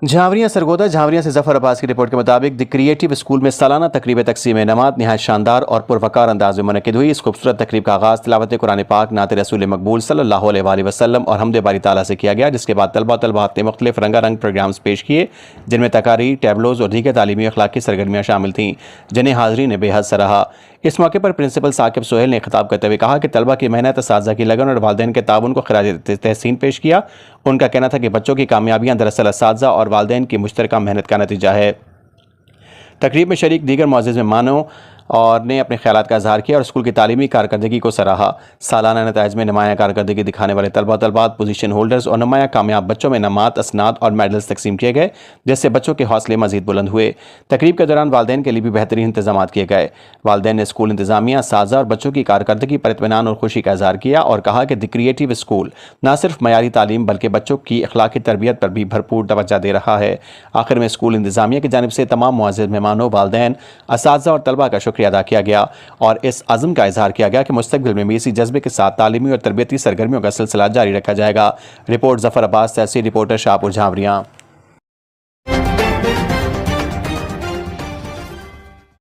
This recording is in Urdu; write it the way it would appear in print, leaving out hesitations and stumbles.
جھاوریاں سرگودا جھاوریاں سے ظفر عباس کی رپورٹ کے مطابق دی کریٹو اسکول میں سالانہ تقریب تقسیم انعامات نہایت شاندار اور پروقار انداز میں منعقد ہوئی۔ اس خوبصورت تقریب کا آغاز تلاوت قرآن پاک، نعت رسول مقبول صلی اللہ علیہ وآلہ وسلم اور حمد باری تعالیٰ سے کیا گیا، جس کے بعد طلباء نے مختلف رنگا رنگ پروگرامز پیش کیے، جن میں تقاریر، ٹیبلوز اور دیگر تعلیمی اخلاقی سرگرمیاں شامل تھیں، جنہیں حاضرین نے بے حد سراہا۔ اس موقع پر پرنسپل ثاقب سہیل نے خطاب کرتے ہوئے کہا کہ طلبہ کی محنت، اساتذہ کی لگن اور والدین کے تعاون کو خراج تحسین پیش کیا۔ ان کا کہنا تھا کہ بچوں کی کامیابیاں دراصل اساتذہ اور والدین کی مشترکہ محنت کا نتیجہ ہے۔ تقریب میں شریک دیگر معزز مہمانوں نے اپنے خیالات کا اظہار کیا اور اسکول کی تعلیمی کارکردگی کو سراہا۔ سالانہ نتائج میں نمایاں کارکردگی دکھانے والے طلباء، پوزیشن ہولڈرز اور نمایاں کامیاب بچوں میں انعامات، اسناد اور میڈلز تقسیم کیے گئے، جس سے بچوں کے حوصلے مزید بلند ہوئے۔ تقریب کے دوران والدین کے لیے بھی بہترین انتظامات کیے گئے۔ والدین نے اسکول انتظامیہ، اساتذہ اور بچوں کی کارکردگی پر اطمینان اور خوشی کا اظہار کیا اور کہا کہ دی کریٹو اسکول نہ صرف معیاری تعلیم بلکہ بچوں کی اخلاقی تربیت پر بھی بھرپور توجہ دے رہا ہے۔ آخر میں اسکول انتظامیہ کی جانب سے تمام معزز مہمانوں، والدین، اساتذہ اور طلباء کا شکریہ ادا کیا گیا اور اس عزم کا اظہار کیا گیا کہ مستقبل میں بھی اسی جذبے کے ساتھ تعلیمی اور تربیتی سرگرمیوں کا سلسلہ جاری رکھا جائے گا۔ رپورٹ ظفر عباس، تحصیل رپورٹر، شاہپور جھاوریاں۔